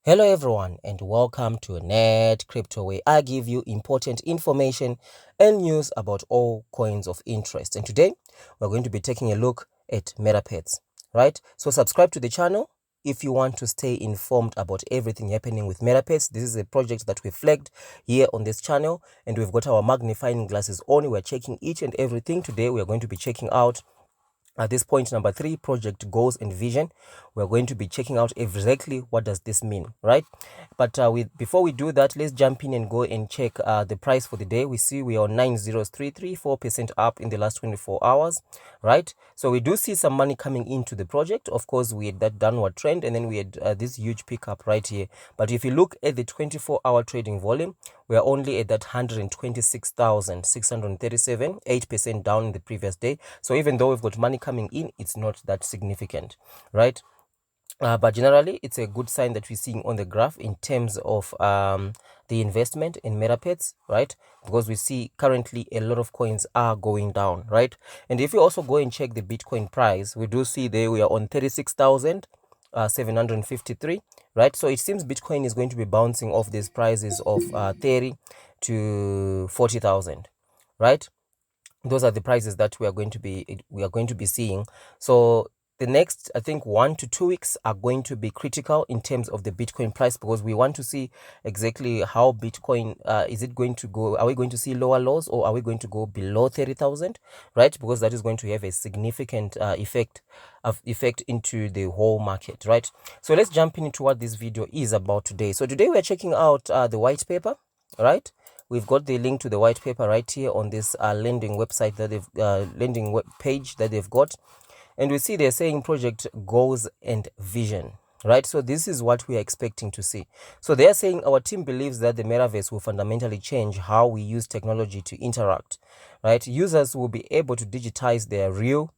Hello everyone and welcome to Net Crypto, where I give you important information and news about all coins of interest. And today we're going to be taking a look at Metapets, right? So subscribe to the channel if you want to stay informed about everything happening with Metapets. This is a project that we flagged here on this channel, and we've got our magnifying glasses on. We're checking each and everything. Today we are going to be checking out at this point number 3, project goals and vision. We're going to be checking out exactly what does this mean, right? But before we do that, let's jump in and go and check the price for the day. We see we are 90334% up in the last 24 hours, right? So we do see some money coming into the project. Of course, we had that downward trend, and then we had this huge pickup right here. But if you look at the 24-hour trading volume, we are only at that 126,637, 8% down in the previous day. So even though we've got money coming in, it's not that significant, right? But generally, it's a good sign that we're seeing on the graph in terms of the investment in Metapets, right? Because we see currently a lot of coins are going down, right? And if you also go and check the Bitcoin price, we do see there we are on 36,753, right? So it seems Bitcoin is going to be bouncing off these prices of 30 to 40,000, right? Those are the prices that we are going to be seeing. So the next, I think, 1 to 2 weeks are going to be critical in terms of the Bitcoin price, because we want to see exactly how Bitcoin is it going to go. Are we going to see lower lows, or are we going to go below 30,000, right? Because that is going to have a significant effect into the whole market, right? So let's jump into what this video is about today. So today we're checking out the white paper, right? We've got the link to the white paper right here on this lending website that they've lending web page that they've got, and we see they're saying project goals and vision, right? So this is what we are expecting to see. So they're saying our team believes that the metaverse will fundamentally change how we use technology to interact, right? Users will be able to digitize their real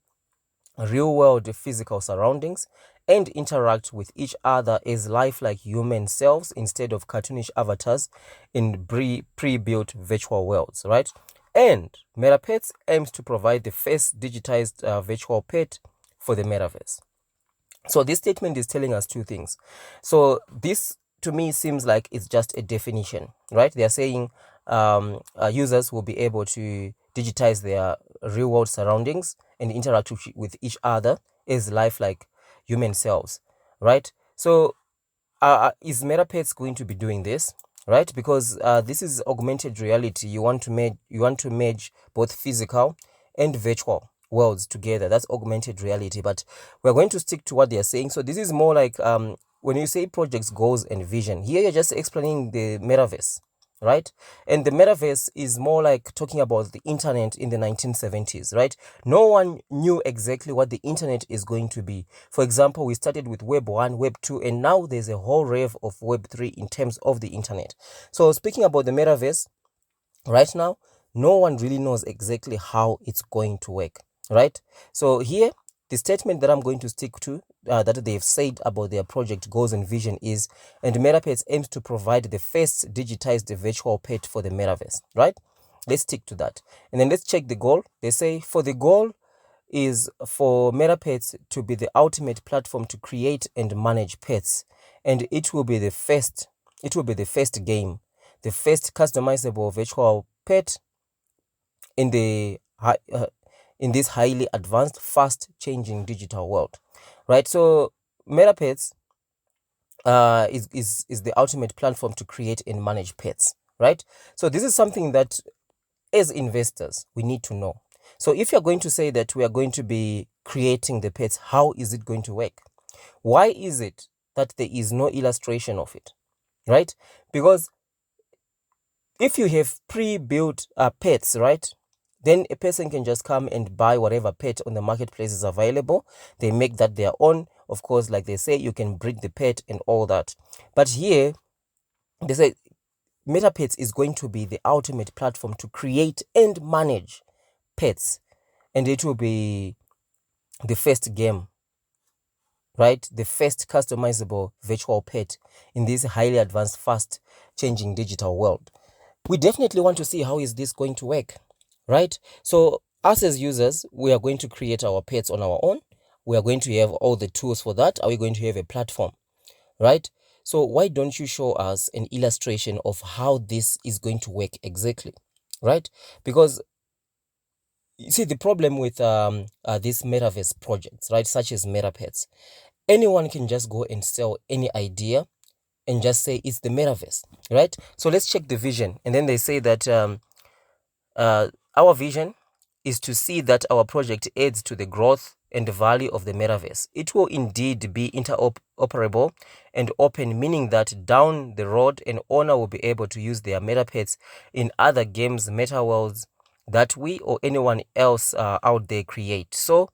world physical surroundings and interact with each other as lifelike human selves instead of cartoonish avatars in pre-built virtual worlds, right? And Metapets aims to provide the first digitized virtual pet for the metaverse. So this statement is telling us two things. So this to me seems like it's just a definition, right? They are saying users will be able to digitize their real world surroundings and interact with each other as lifelike human selves, right? So is Metapets going to be doing this, right? Because this is augmented reality. You want to merge both physical and virtual worlds together. That's augmented reality, but we're going to stick to what they're saying. So this is more like when you say projects, goals, and vision, here you're just explaining the metaverse, right? And the metaverse is more like talking about the internet in the 1970s, right? No one knew exactly what the internet is going to be. For example, we started with Web 1, Web 2, and now there's a whole wave of Web 3 in terms of the internet. So speaking about the metaverse, right now, no one really knows exactly how it's going to work, right? So here, the statement that I'm going to stick to, that they've said about their project goals and vision is, and Metapets aims to provide the first digitized virtual pet for the metaverse, right? Let's stick to that. And then let's check the goal. They say for the goal is for Metapets to be the ultimate platform to create and manage pets, and it will be the first game, the first customizable virtual pet in the in this highly advanced, fast changing digital world, right? So Metapets is the ultimate platform to create and manage pets, right? So this is something that as investors we need to know. So if you're going to say that we are going to be creating the pets, how is it going to work? Why is it that there is no illustration of it, right? Because if you have pre-built pets, right, then a person can just come and buy whatever pet on the marketplace is available. They make that their own. Of course, like they say, you can breed the pet and all that. But here, they say Metapets is going to be the ultimate platform to create and manage pets. And it will be the first game, right? The first customizable virtual pet in this highly advanced, fast changing digital world. We definitely want to see how is this going to work, right? So us as users, we are going to create our pets on our own. We are going to have all the tools for that. Are we going to have a platform, right? So why don't you show us an illustration of how this is going to work exactly, right? Because you see, the problem with these metaverse projects, right, such as Metapets, anyone can just go and sell any idea and just say it's the metaverse, right? So let's check the vision. And then they say that our vision is to see that our project adds to the growth and the value of the metaverse. It will indeed be interoperable and open, meaning that down the road, an owner will be able to use their Metapets in other games, meta worlds that we or anyone else out there create. So,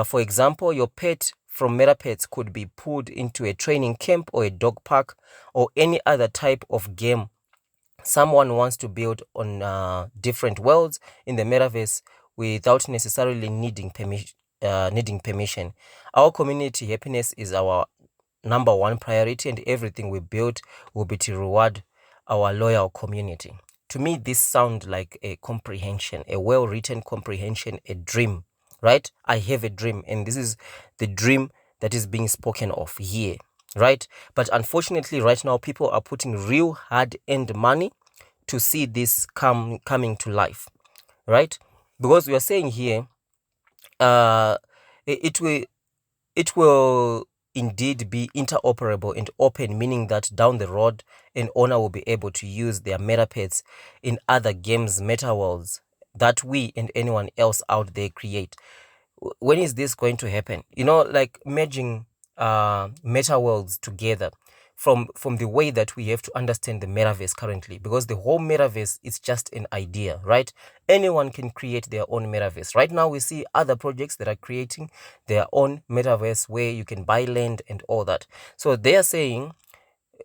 for example, your pet from Metapets could be pulled into a training camp or a dog park or any other type of game someone wants to build on different worlds in the metaverse without necessarily needing permission. Our community happiness is our number one priority, and everything we build will be to reward our loyal community. To me, this sounds like a comprehension, a well-written comprehension, a dream, right? I have a dream, and this is the dream that is being spoken of here, right? But unfortunately, right now, people are putting real hard-earned money to see this coming to life, right? Because we are saying here, uh, it will indeed be interoperable and open, meaning that down the road, an owner will be able to use their Metapets in other games, meta worlds that we and anyone else out there create. When is this going to happen? Like merging meta worlds together from the way that we have to understand the metaverse currently, because the whole metaverse is just an idea, right? Anyone can create their own metaverse. Right now we see other projects that are creating their own metaverse where you can buy land and all that. So they are saying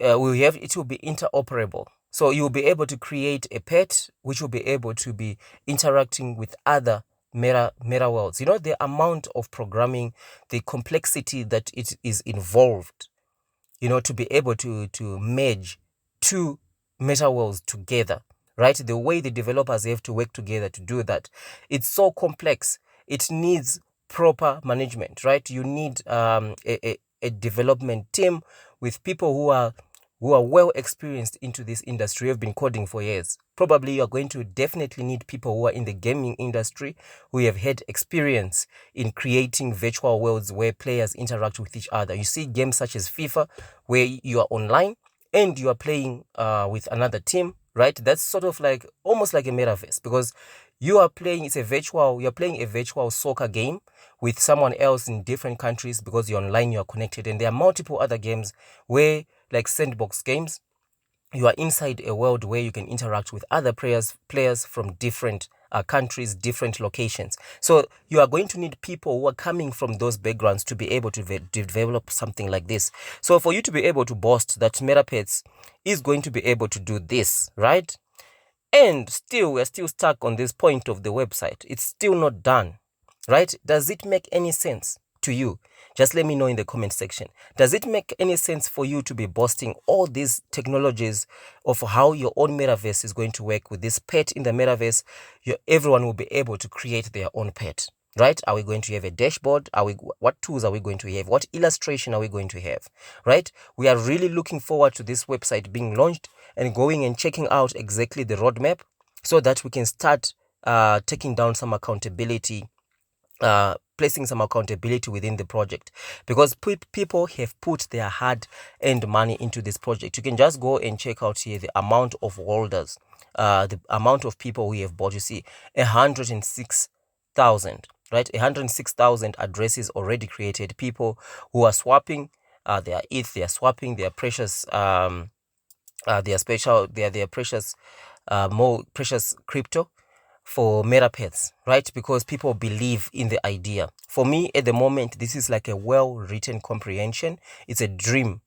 it will be interoperable. So you'll be able to create a pet which will be able to be interacting with other meta worlds. The amount of programming, the complexity that it is involved, to be able to merge two meta worlds together, right? The way the developers have to work together to do that, it's so complex. It needs proper management, right? You need a development team with people who are well experienced into this industry, have been coding for years. Probably you're going to definitely need people who are in the gaming industry, who have had experience in creating virtual worlds where players interact with each other. You see games such as FIFA, where you are online and you are playing with another team, right? That's sort of like almost like a metaverse, because you're playing a virtual soccer game with someone else in different countries, because you're online, you're connected. And there are multiple other games where, like sandbox games, you are inside a world where you can interact with other players from different countries, different locations. So you are going to need people who are coming from those backgrounds to be able to develop something like this. So for you to be able to boast that Metapets is going to be able to do this, right? And still, we're still stuck on this point of the website. It's still not done, right? Does it make any sense to you? Just let me know in the comment section. Does it make any sense for you to be boasting all these technologies of how your own metaverse is going to work with this pet in the metaverse? Everyone will be able to create their own pet, right? Are we going to have a dashboard? What tools are we going to have? What illustration are we going to have, right? We are really looking forward to this website being launched and going and checking out exactly the roadmap, so that we can start taking down some accountability, placing some accountability within the project, because people have put their hard-earned money into this project. You can just go and check out here the amount of holders, the amount of people we have bought. You see 106,000, right? 106,000 addresses already created, people who are swapping their ETH, they are swapping their precious their precious more precious crypto for Metapets, right? Because people believe in the idea. For me, at the moment, this is like a well-written comprehension. It's a dream,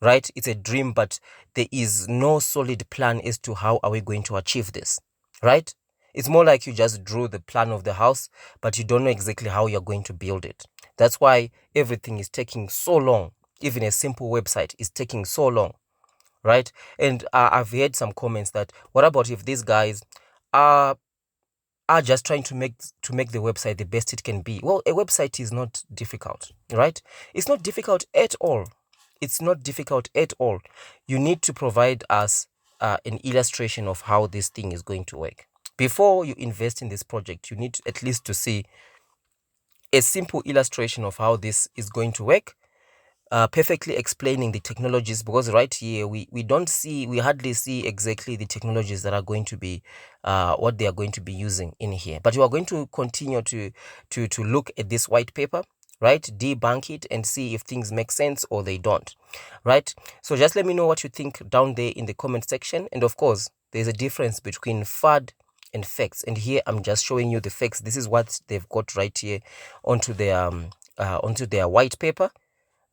right? It's a dream, but there is no solid plan as to how are we going to achieve this, right? It's more like you just drew the plan of the house, but you don't know exactly how you're going to build it. That's why everything is taking so long. Even a simple website is taking so long, right? And I've heard some comments that, what about if these guys are just trying to make the website the best it can be? Well, a website is not difficult, right? It's not difficult at all. it's not difficult at all. You need to provide us an illustration of how this thing is going to work. Before you invest in this project, you need at least to see a simple illustration of how this is going to work, perfectly explaining the technologies, because right here we hardly see exactly the technologies that are going to be what they are going to be using in here. But you are going to continue to look at this white paper, right? Debunk it and see if things make sense or they don't, right? So just let me know what you think down there in the comment section. And of course, there's a difference between FUD and facts, and here I'm just showing you the facts. This is what they've got right here onto their white paper,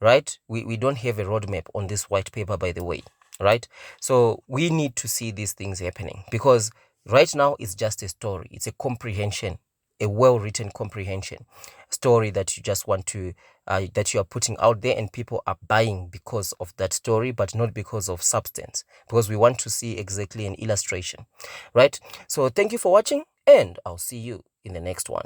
right? We don't have a roadmap on this white paper, by the way, right? So we need to see these things happening, because right now it's just a story. It's a comprehension, a well-written comprehension story that you just want to that you are putting out there, and people are buying because of that story, but not because of substance, because we want to see exactly an illustration, right? So thank you for watching, and I'll see you in the next one.